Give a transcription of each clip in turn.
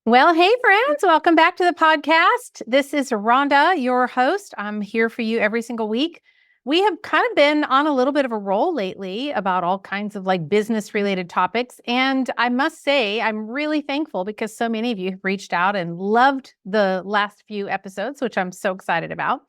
Well, hey, friends, welcome back to the podcast. This is Rhonda, your host. I'm here for you every single week. We have kind of been on a little bit of a roll lately about all kinds of business related topics. And I must say, I'm really thankful because so many of you have reached out and loved the last few episodes, which I'm so excited about.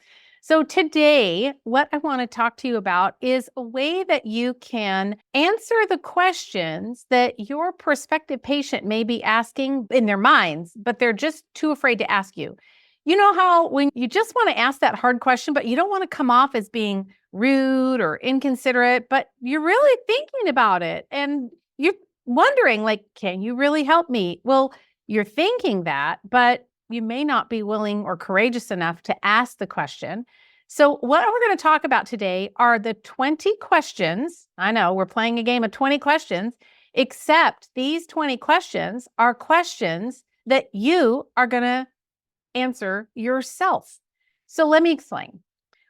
So today, what I want to talk to you about is a way that you can answer the questions that your prospective patient may be asking in their minds, but they're just too afraid to ask you. You know how when you just want to ask that hard question, but you don't want to come off as being rude or inconsiderate, but you're really thinking about it and you're wondering, can you really help me? Well, you're thinking that, but you may not be willing or courageous enough to ask the question. So, what we're going to talk about today are the 20 questions. I know we're playing a game of 20 questions, except these 20 questions are questions that you are going to answer yourself. So, let me explain.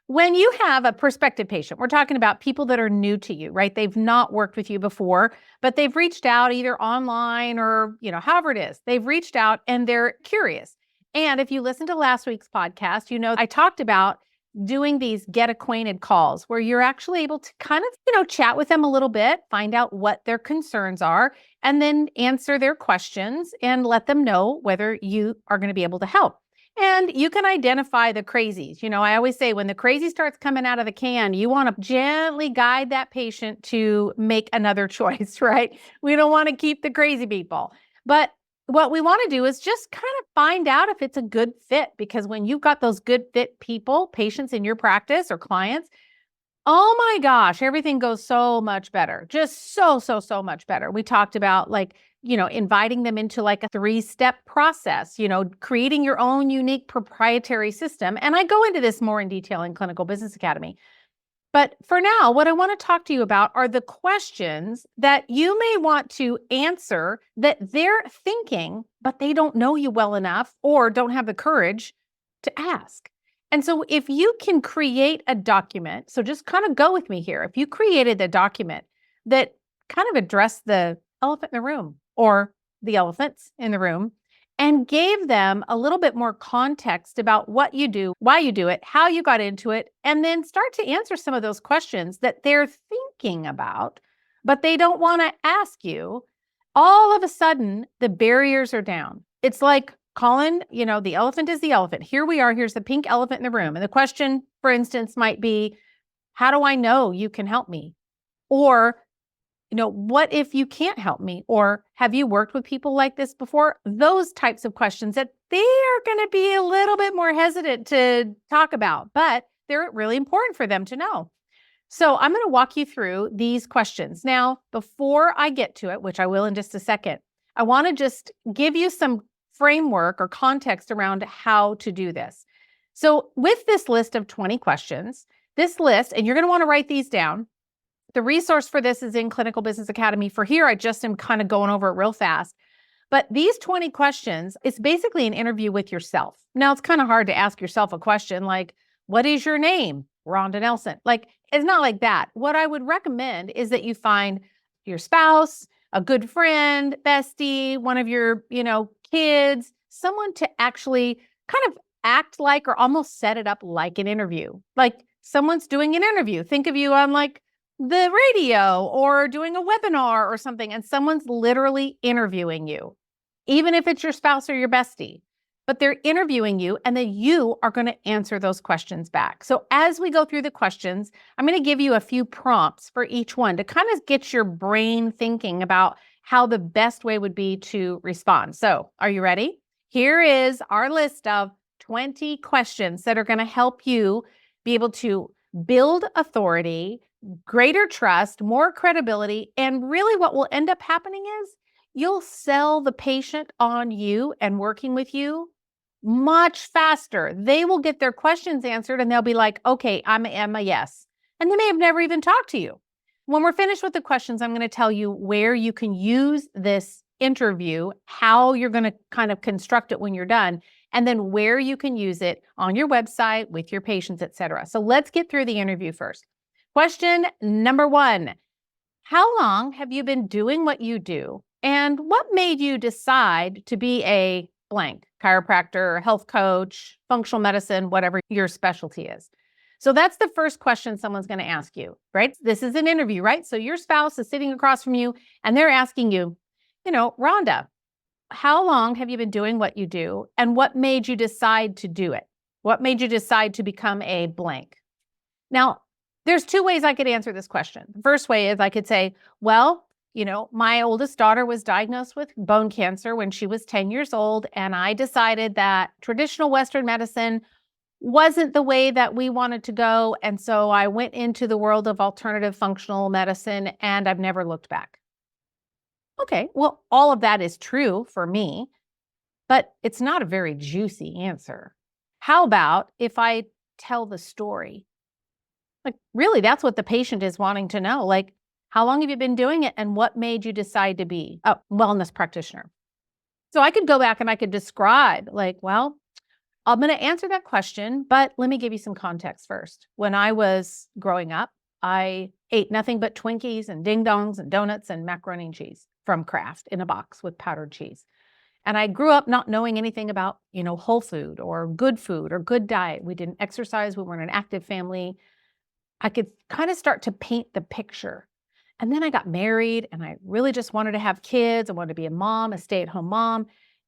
When you have a prospective patient, we're talking about people that are new to you, right? They've not worked with you before, but they've reached out either online or, however it is. They've reached out and they're curious. And if you listen to last week's podcast, I talked about doing these get acquainted calls where you're actually able to kind of, chat with them a little bit, find out what their concerns are, and then answer their questions and let them know whether you are going to be able to help. And you can identify the crazies. I always say when the crazy starts coming out of the can, you want to gently guide that patient to make another choice, right? We don't want to keep the crazy people. But what we want to do is just kind of find out if it's a good fit, because when you've got those good fit people, patients in your practice or clients, oh my gosh, everything goes so much better. Just so much better. We talked about inviting them into a 3-step process, creating your own unique proprietary system. And I go into this more in detail in Clinical Business Academy. But for now, what I want to talk to you about are the questions that you may want to answer that they're thinking, but they don't know you well enough or don't have the courage to ask. And so if you can create a document, so just kind of go with me here. If you created the document that kind of addressed the elephant in the room or the elephants in the room and gave them a little bit more context about what you do, why you do it, how you got into it, and then start to answer some of those questions that they're thinking about, but they don't want to ask you, all of a sudden the barriers are down. It's like Colin, the elephant is the elephant. Here we are. Here's the pink elephant in the room. And the question, for instance, might be, how do I know you can help me? Or, what if you can't help me? Or have you worked with people like this before? Those types of questions that they're going to be a little bit more hesitant to talk about, but they're really important for them to know. So I'm going to walk you through these questions. Now, before I get to it, which I will in just a second, I want to just give you some framework or context around how to do this. So with this list of 20 questions, this list, and you're going to want to write these down. The resource for this is in Clinical Business Academy. For here, I just am kind of going over it real fast. But these 20 questions, it's basically an interview with yourself. Now, it's kind of hard to ask yourself a question like, what is your name? Rhonda Nelson. It's not like that. What I would recommend is that you find your spouse, a good friend, bestie, one of your, kids, someone to actually kind of act like or almost set it up like an interview. Like someone's doing an interview. Think of you on the radio or doing a webinar or something, and someone's literally interviewing you, even if it's your spouse or your bestie. But they're interviewing you, and then you are going to answer those questions back. So as we go through the questions, I'm going to give you a few prompts for each one to kind of get your brain thinking about how the best way would be to respond. So are you ready? Here is our list of 20 questions that are going to help you be able to build authority, greater trust, more credibility, and really what will end up happening is you'll sell the patient on you and working with you much faster. They will get their questions answered and they'll be like, okay, I'm a yes. And they may have never even talked to you. When we're finished with the questions, I'm going to tell you where you can use this interview, how you're going to kind of construct it when you're done, and then where you can use it on your website with your patients, etc. So let's get through the interview first. Question number 1, how long have you been doing what you do? And what made you decide to be a blank, chiropractor, health coach, functional medicine, whatever your specialty is. So that's the first question someone's going to ask you, right? This is an interview, right? So your spouse is sitting across from you and they're asking you, Rhonda, how long have you been doing what you do and what made you decide to do it? What made you decide to become a blank? Now, there's two ways I could answer this question. The first way is I could say, well, my oldest daughter was diagnosed with bone cancer when she was 10 years old, and I decided that traditional Western medicine wasn't the way that we wanted to go. And so I went into the world of alternative functional medicine and I've never looked back. Okay, well, all of that is true for me, but it's not a very juicy answer. How about if I tell the story? Like, really, that's what the patient is wanting to know. Like, how long have you been doing it and what made you decide to be a wellness practitioner? So I could go back and I could describe, like, well, I'm going to answer that question, but let me give you some context first. When I was growing up, I ate nothing but Twinkies and ding dongs and donuts and macaroni and cheese from Kraft in a box with powdered cheese. And I grew up not knowing anything about, whole food or good diet. We didn't exercise. We weren't an active family. I could kind of start to paint the picture. And then I got married and I really just wanted to have kids. I wanted to be a mom, a stay-at-home mom.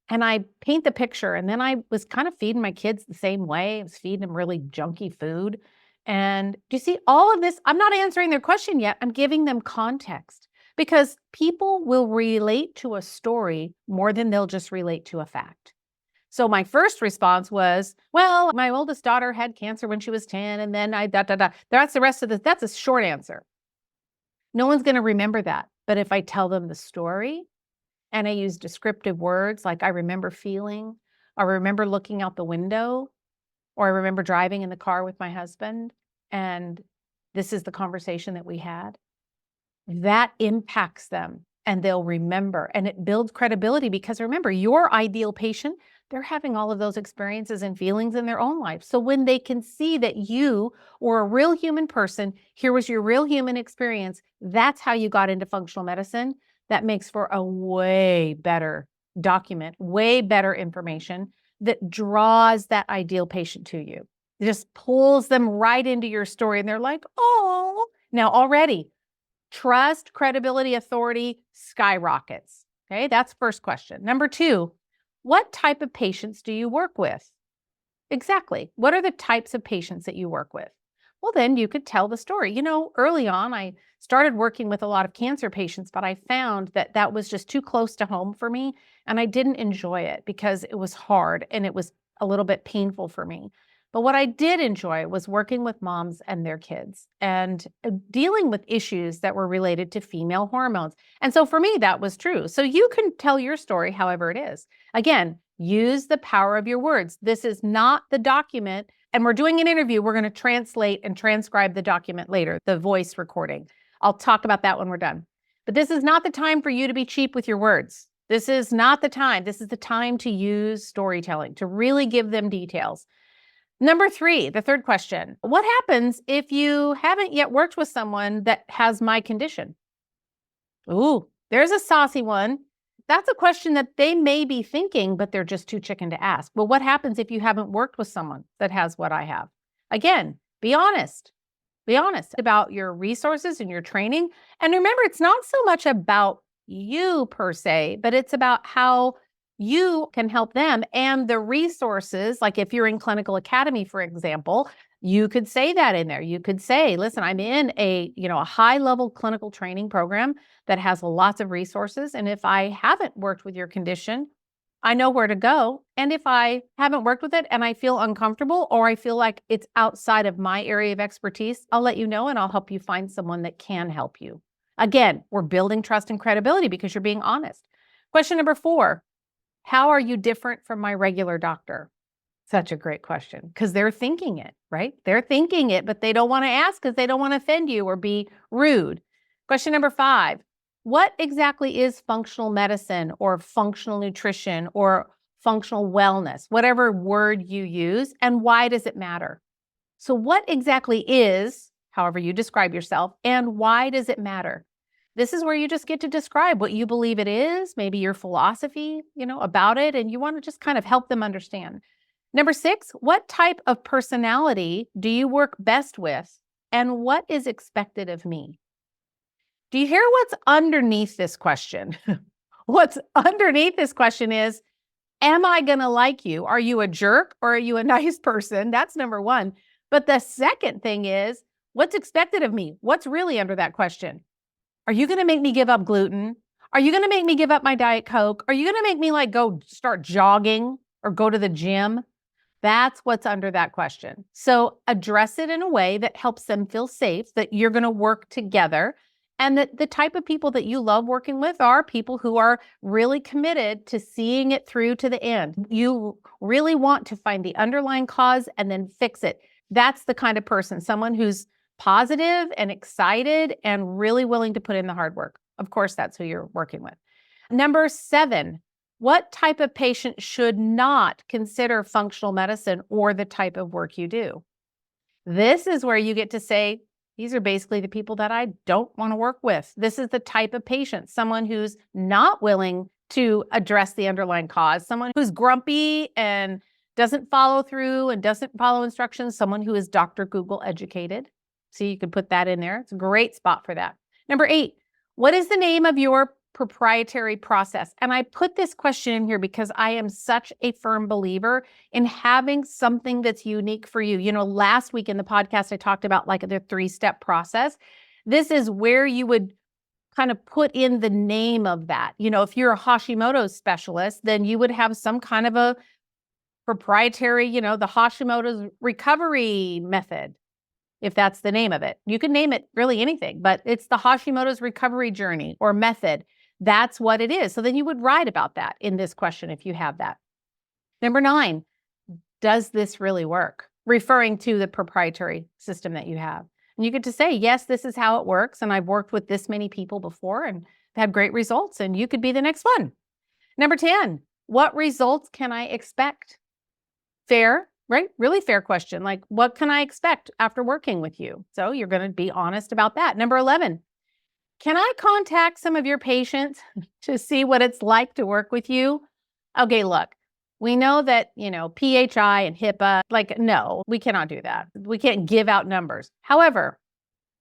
And I paint the picture. And then I was kind of feeding my kids the same way. I was feeding them really junky food. And do you see all of this? I'm not answering their question yet. I'm giving them context because people will relate to a story more than they'll just relate to a fact. So my first response was, well, my oldest daughter had cancer when she was 10, and then That's the rest of this. That's a short answer. No one's going to remember that. But if I tell them the story and I use descriptive words like I remember feeling, or I remember looking out the window, or I remember driving in the car with my husband, and this is the conversation that we had, that impacts them and they'll remember. And it builds credibility because remember, your ideal patient, they're having all of those experiences and feelings in their own life. So when they can see that you were a real human person, here was your real human experience, that's how you got into functional medicine. That makes for a way better document, way better information that draws that ideal patient to you. It just pulls them right into your story and they're like, oh, now already trust, credibility, authority skyrockets. Okay, that's first question. Number two, what type of patients do you work with? Exactly. What are the types of patients that you work with? Well, then you could tell the story. Early on, I started working with a lot of cancer patients, but I found that that was just too close to home for me. And I didn't enjoy it because it was hard and it was a little bit painful for me. But what I did enjoy was working with moms and their kids and dealing with issues that were related to female hormones. And so for me, that was true. So you can tell your story however it is. Again, use the power of your words. This is not the document. And we're doing an interview. We're going to translate and transcribe the document later, the voice recording. I'll talk about that when we're done. But this is not the time for you to be cheap with your words. This is not the time. This is the time to use storytelling, to really give them details. Number three, the third question, what happens if you haven't yet worked with someone that has my condition? Ooh, there's a saucy one. That's a question that they may be thinking, but they're just too chicken to ask. Well, what happens if you haven't worked with someone that has what I have? Again, be honest. Be honest about your resources and your training. And remember, it's not so much about you per se, but it's about how you can help them and the resources. Like if you're in Clinical Academy, for example, you could say that in there. You could say, listen, I'm in a high level clinical training program that has lots of resources. And if I haven't worked with your condition, I know where to go. And if I haven't worked with it and I feel uncomfortable or I feel like it's outside of my area of expertise, I'll let you know and I'll help you find someone that can help you. Again, we're building trust and credibility because you're being honest. Question number 4, how are you different from my regular doctor? Such a great question because they're thinking it, right? They're thinking it, but they don't want to ask because they don't want to offend you or be rude. Question number 5, what exactly is functional medicine or functional nutrition or functional wellness, whatever word you use, and why does it matter? So what exactly is, however you describe yourself, and why does it matter? This is where you just get to describe what you believe it is, maybe your philosophy, about it, and you want to just kind of help them understand. Number 6, what type of personality do you work best with, and what is expected of me? Do you hear what's underneath this question? What's underneath this question is, am I going to like you? Are you a jerk or are you a nice person? That's number 1. But the second thing is, what's expected of me? What's really under that question? Are you going to make me give up gluten? Are you going to make me give up my Diet Coke? Are you going to make me go start jogging or go to the gym? That's what's under that question. So address it in a way that helps them feel safe, that you're going to work together, and that the type of people that you love working with are people who are really committed to seeing it through to the end. You really want to find the underlying cause and then fix it. That's the kind of person, someone who's positive and excited and really willing to put in the hard work. Of course, that's who you're working with. Number 7, what type of patient should not consider functional medicine or the type of work you do? This is where you get to say, these are basically the people that I don't want to work with. This is the type of patient, someone who's not willing to address the underlying cause, someone who's grumpy and doesn't follow through and doesn't follow instructions, someone who is Dr. Google educated. So you can put that in there. It's a great spot for that. Number 8, what is the name of your proprietary process? And I put this question in here because I am such a firm believer in having something that's unique for you. Last week in the podcast, I talked about the 3-step process. This is where you would kind of put in the name of that. If you're a Hashimoto's specialist, then you would have some kind of a proprietary, the Hashimoto's recovery method, if that's the name of it. You can name it really anything, but it's the Hashimoto's recovery journey or method. That's what it is. So then you would write about that in this question if you have that. Number 9, does this really work? Referring to the proprietary system that you have. And you get to say, yes, this is how it works. And I've worked with this many people before and had great results, and you could be the next one. Number 10, what results can I expect? Fair, right? Really fair question. What can I expect after working with you? So you're going to be honest about that. Number 11, can I contact some of your patients to see what it's like to work with you? Okay, look, we know that, PHI and HIPAA, no, we cannot do that. We can't give out numbers. However,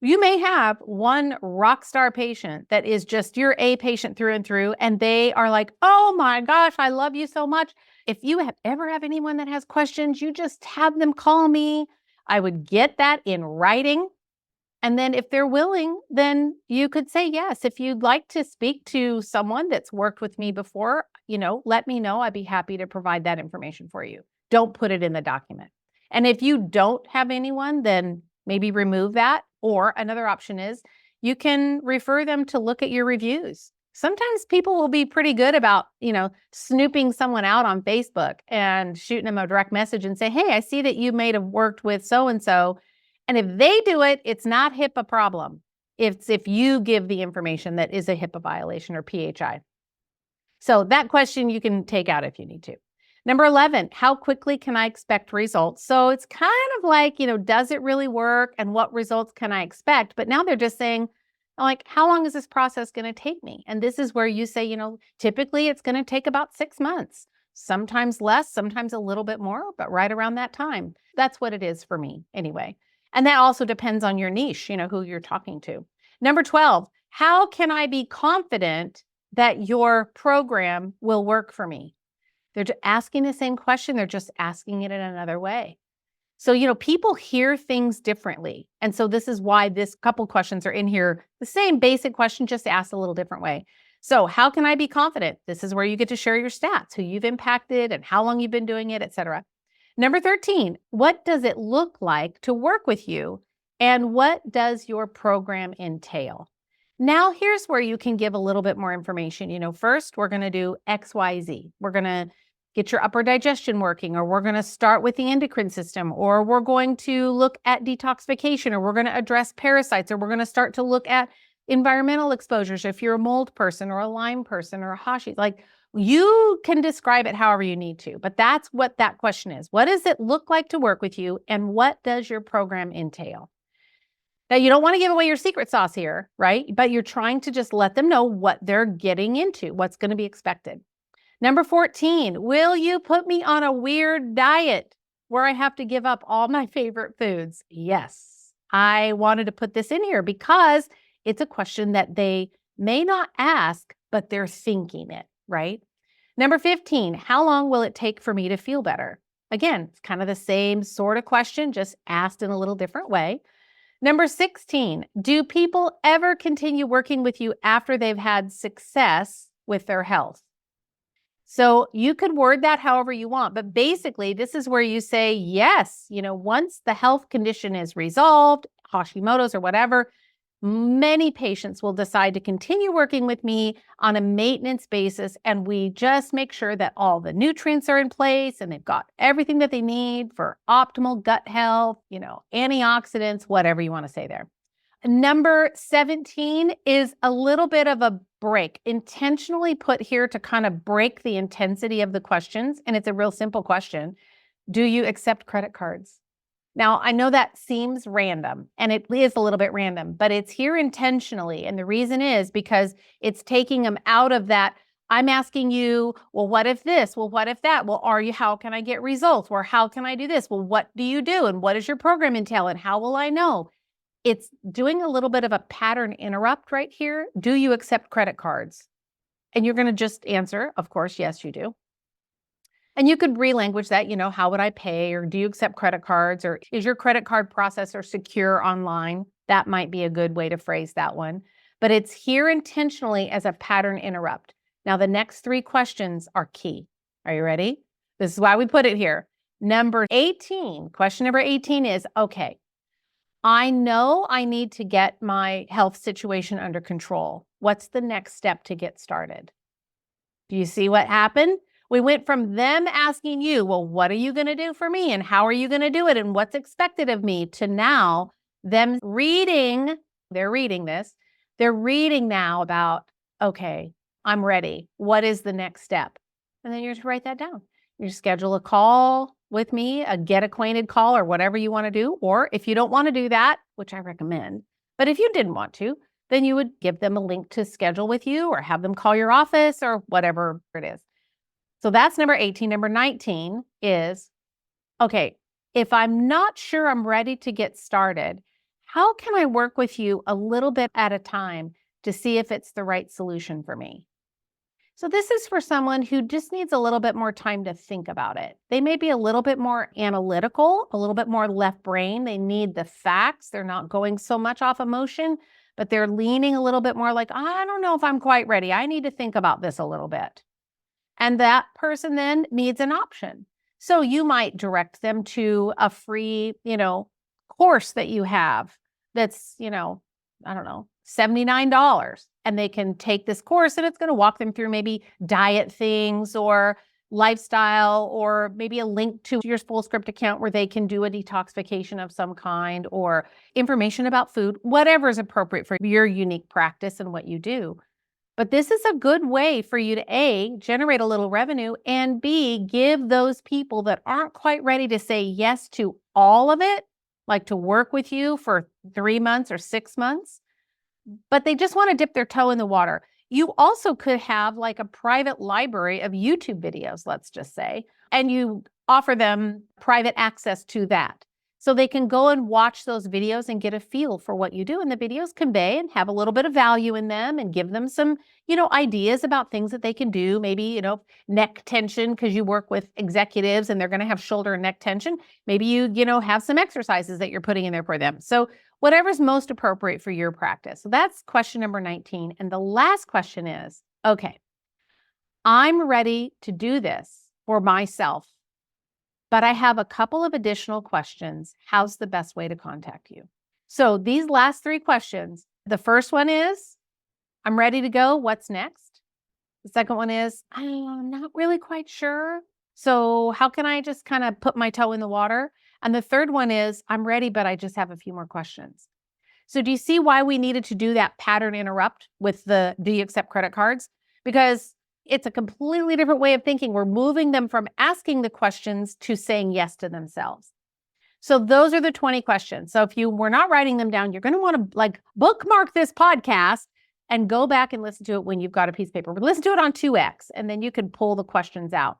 you may have one rock star patient that is just your A patient through and through, and they are like, oh my gosh, I love you so much. If you ever have anyone that has questions, you just have them call me. I would get that in writing. And then if they're willing, then you could say yes. If you'd like to speak to someone that's worked with me before, let me know. I'd be happy to provide that information for you. Don't put it in the document. And if you don't have anyone, then maybe remove that. Or another option is you can refer them to look at your reviews. Sometimes people will be pretty good about, snooping someone out on Facebook and shooting them a direct message and say, hey, I see that you may have worked with so-and-so. And if they do it, it's not HIPAA problem. It's if you give the information that is a HIPAA violation or PHI. So that question you can take out if you need to. Number 11, how quickly can I expect results? So it's kind of does it really work and what results can I expect? But now they're just saying, how long is this process going to take me? And this is where you say, typically it's going to take about 6 months, sometimes less, sometimes a little bit more, but right around that time. That's what it is for me anyway. And that also depends on your niche, who you're talking to. Number 12, how can I be confident that your program will work for me? They're asking the same question. They're just asking it in another way. So, people hear things differently. And so this is why this couple questions are in here. The same basic question, just asked a little different way. So how can I be confident? This is where you get to share your stats, who you've impacted and how long you've been doing it, et cetera. Number 13, what does it look like to work with you? And what does your program entail? Now, here's where you can give a little bit more information. First, we're going to do X, Y, Z. We're going to get your upper digestion working, or we're going to start with the endocrine system, or we're going to look at detoxification, or we're going to address parasites, or we're going to start to look at environmental exposures if you're a mold person or a Lyme person or a Hashi. You can describe it however you need to, but that's what that question is. What does it look like to work with you, and what does your program entail? Now, you don't want to give away your secret sauce here, right? But you're trying to just let them know what they're getting into, what's going to be expected. Number 14, will you put me on a weird diet where I have to give up all my favorite foods? Yes, I wanted to put this in here because it's a question that they may not ask, but they're thinking it, right? Number 15, how long will it take for me to feel better? Again, it's kind of the same sort of question, just asked in a little different way. Number 16, do people ever continue working with you after they've had success with their health? So you could word that however you want, but basically this is where you say, yes, once the health condition is resolved, Hashimoto's or whatever, many patients will decide to continue working with me on a maintenance basis. And we just make sure that all the nutrients are in place and they've got everything that they need for optimal gut health, antioxidants, whatever you want to say there. Number 17 is a little bit of a break, intentionally put here to kind of break the intensity of the questions. And it's a real simple question. Do you accept credit cards? Now, I know that seems random, and it is a little bit random, but it's here intentionally. And the reason is because it's taking them out of that. I'm asking you, well, what if this? Well, what if that? Well, how can I get results? Or how can I do this? Well, what do you do? And what does your program entail? And how will I know? It's doing a little bit of a pattern interrupt right here. Do you accept credit cards? And you're going to just answer, of course, yes, you do. And you could relanguage that, how would I pay? Or do you accept credit cards? Or is your credit card processor secure online? That might be a good way to phrase that one. But it's here intentionally as a pattern interrupt. Now, the next 3 questions are key. Are you ready? This is why we put it here. Question number 18 is, okay, I know I need to get my health situation under control. What's the next step to get started? Do you see what happened? We went from them asking you, well, what are you going to do for me? And how are you going to do it? And what's expected of me? To now them reading, they're reading this. They're reading now about, okay, I'm ready. What is the next step? And then you're to write that down. You schedule a call with me, a get acquainted call or whatever you want to do. Or if you don't want to do that, which I recommend, but if you didn't want to, then you would give them a link to schedule with you or have them call your office or whatever it is. So that's number 18. Number 19 is, okay, if I'm not sure I'm ready to get started, how can I work with you a little bit at a time to see if it's the right solution for me? So this is for someone who just needs a little bit more time to think about it. They may be a little bit more analytical, a little bit more left brain. They need the facts. They're not going so much off emotion, but they're leaning a little bit more like, I don't know if I'm quite ready. I need to think about this a little bit. And that person then needs an option. So you might direct them to a free, course that you have that's, I don't know, $79. And they can take this course and it's going to walk them through maybe diet things or lifestyle or maybe a link to your Fullscript account where they can do a detoxification of some kind or information about food, whatever is appropriate for your unique practice and what you do. But this is a good way for you to A, generate a little revenue, and B, give those people that aren't quite ready to say yes to all of it, like to work with you for 3 months or 6 months, but they just want to dip their toe in the water. You also could have like a private library of YouTube videos, let's just say, and you offer them private access to that. So they can go and watch those videos and get a feel for what you do. And the videos convey and have a little bit of value in them and give them some, ideas about things that they can do. Maybe, neck tension, because you work with executives and they're going to have shoulder and neck tension. Maybe you, have some exercises that you're putting in there for them. So whatever's most appropriate for your practice. So that's question number 19. And the last question is, okay, I'm ready to do this for myself, but I have a couple of additional questions. How's the best way to contact you? So these last 3 questions, the first one is, I'm ready to go. What's next? The second one is, I'm not really quite sure. So how can I just kind of put my toe in the water? And the third one is, I'm ready, but I just have a few more questions. So do you see why we needed to do that pattern interrupt with the, do you accept credit cards? Because it's a completely different way of thinking. We're moving them from asking the questions to saying yes to themselves. So those are the 20 questions. So if you were not writing them down, you're going to want to like bookmark this podcast and go back and listen to it when you've got a piece of paper. But listen to it on 2x, and then you can pull the questions out.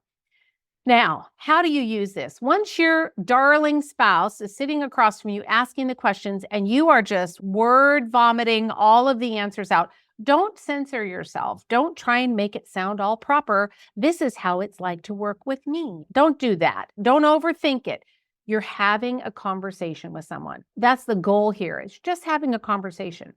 Now, how do you use this? Once your darling spouse is sitting across from you asking the questions and you are just word vomiting all of the answers out, don't censor yourself. Don't try and make it sound all proper. This is how it's like to work with me. Don't do that. Don't overthink it. You're having a conversation with someone. That's the goal here. It's just having a conversation.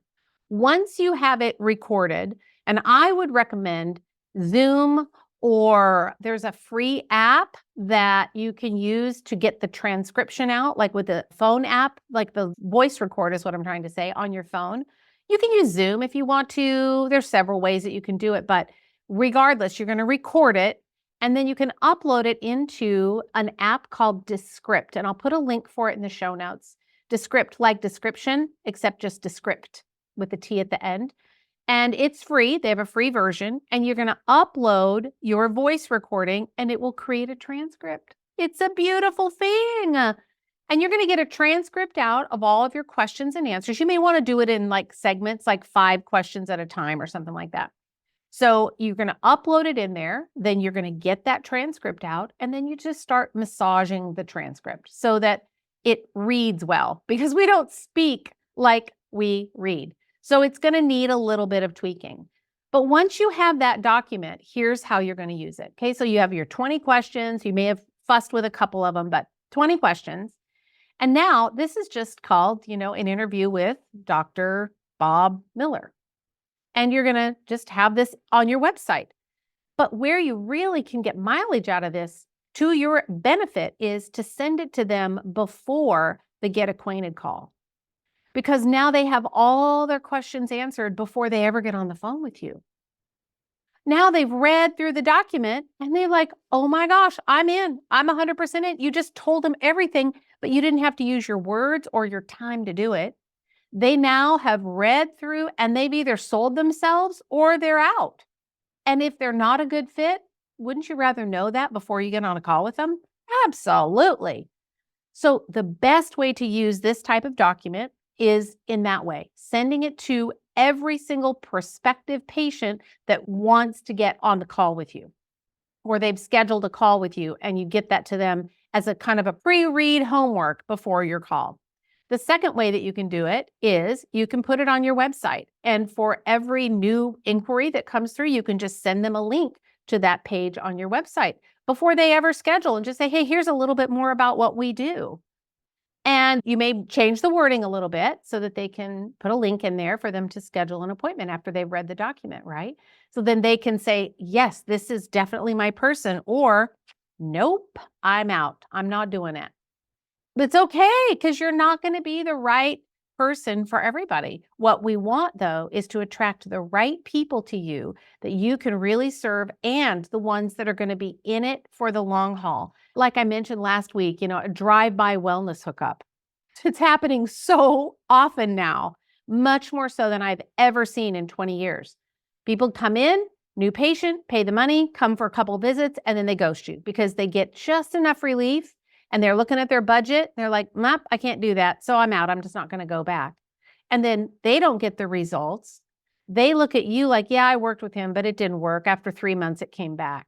Once you have it recorded, and I would recommend Zoom, or there's a free app that you can use to get the transcription out, like with the phone app, like the voice record is what I'm trying to say on your phone. You can use Zoom if you want to. There's several ways that you can do it, but regardless, you're going to record it and then you can upload it into an app called Descript. And I'll put a link for it in the show notes. Descript, like description, except just Descript with the T at the end. And it's free. They have a free version, and you're going to upload your voice recording and it will create a transcript. It's a beautiful thing. And you're going to get a transcript out of all of your questions and answers. You may want to do it in like segments, like 5 questions at a time or something like that. So you're going to upload it in there. Then you're going to get that transcript out, and then you just start massaging the transcript so that it reads well, because we don't speak like we read. So it's going to need a little bit of tweaking. But once you have that document, here's how you're going to use it. Okay, so you have your 20 questions. You may have fussed with a couple of them, but 20 questions. And now this is just called, an interview with Dr. Bob Miller. And you're going to just have this on your website. But where you really can get mileage out of this to your benefit is to send it to them before the Get Acquainted call. Because now they have all their questions answered before they ever get on the phone with you. Now they've read through the document and they're like, oh my gosh, I'm in. I'm 100% in. You just told them everything, but you didn't have to use your words or your time to do it. They now have read through and they've either sold themselves or they're out. And if they're not a good fit, wouldn't you rather know that before you get on a call with them? Absolutely. So the best way to use this type of document is in that way, sending it to every single prospective patient that wants to get on the call with you, or they've scheduled a call with you, and you get that to them as a kind of a pre-read homework before your call. The second way that you can do it is you can put it on your website, and for every new inquiry that comes through, you can just send them a link to that page on your website before they ever schedule and just say, hey, here's a little bit more about what we do. And you may change the wording a little bit so that they can put a link in there for them to schedule an appointment after they've read the document, right? So then they can say, yes, this is definitely my person, or nope, I'm out. I'm not doing it. But it's okay, because you're not going to be the right person for everybody. What we want, though, is to attract the right people to you that you can really serve, and the ones that are going to be in it for the long haul. Like I mentioned last week, a drive-by wellness hookup. It's happening so often now, much more so than I've ever seen in 20 years. People come in, new patient, pay the money, come for a couple visits, and then they ghost you because they get just enough relief. And they're looking at their budget. They're like, nope, I can't do that. So I'm out. I'm just not going to go back. And then they don't get the results. They look at you like, yeah, I worked with him, but it didn't work. After 3 months, it came back.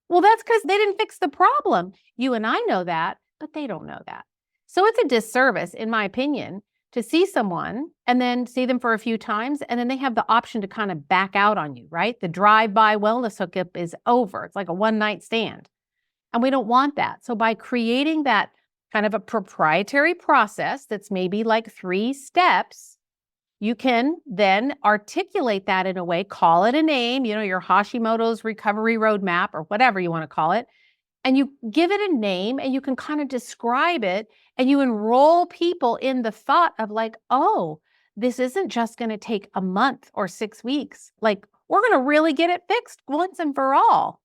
Well, that's because they didn't fix the problem. You and I know that, but they don't know that. So it's a disservice, in my opinion, to see someone and then see them for a few times, and then they have the option to kind of back out on you, right? The drive-by wellness hookup is over. It's like a one-night stand. And we don't want that. So by creating that kind of a proprietary process that's maybe like 3 steps, you can then articulate that in a way, call it a name, your Hashimoto's recovery roadmap or whatever you want to call it. And you give it a name and you can kind of describe it, and you enroll people in the thought of like, oh, this isn't just going to take a month or 6 weeks. Like, we're going to really get it fixed once and for all.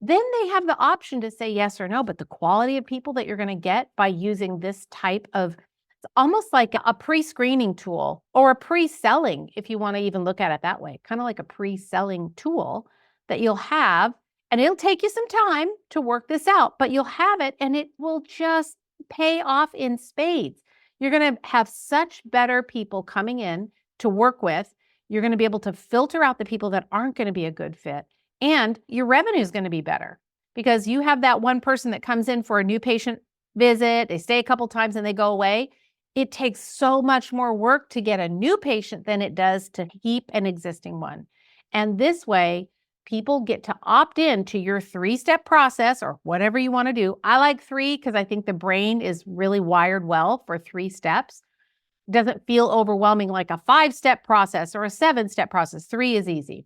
Then they have the option to say yes or no, but the quality of people that you're going to get by using this type of, it's almost like a pre-screening tool, or a pre-selling, if you want to even look at it that way, kind of like a pre-selling tool that you'll have, and it'll take you some time to work this out, but you'll have it and it will just pay off in spades. You're going to have such better people coming in to work with. You're going to be able to filter out the people that aren't going to be a good fit, and your revenue is going to be better because you have that one person that comes in for a new patient visit, they stay a couple times and they go away. It takes so much more work to get a new patient than it does to keep an existing one. And this way, people get to opt in to your 3-step process or whatever you want to do. I like 3 because I think the brain is really wired well for 3 steps. It doesn't feel overwhelming like a 5-step process or a 7-step process. 3 is easy.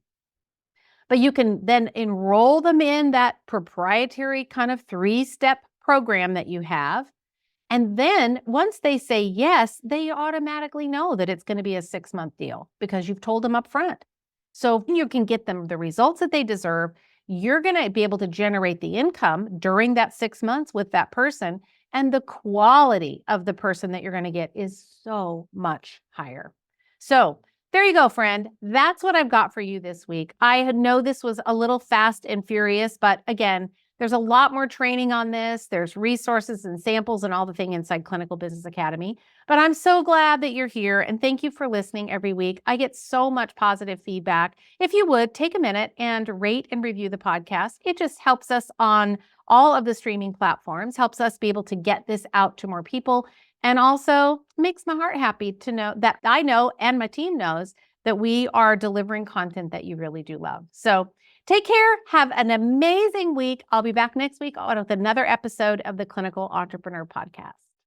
But you can then enroll them in that proprietary kind of 3-step program that you have. And then once they say yes, they automatically know that it's going to be a 6-month deal because you've told them up front. So you can get them the results that they deserve. You're going to be able to generate the income during that 6 months with that person. And the quality of the person that you're going to get is so much higher. So there you go, friend. That's what I've got for you this week. I know this was a little fast and furious, but again, there's a lot more training on this. There's resources and samples and all the thing inside Clinical Business Academy. But I'm so glad that you're here, and thank you for listening every week. I get so much positive feedback. If you would, take a minute and rate and review the podcast. It just helps us on all of the streaming platforms, helps us be able to get this out to more people, and also makes my heart happy to know that I know and my team knows that we are delivering content that you really do love. So take care. Have an amazing week. I'll be back next week with another episode of the Clinical Entrepreneur Podcast.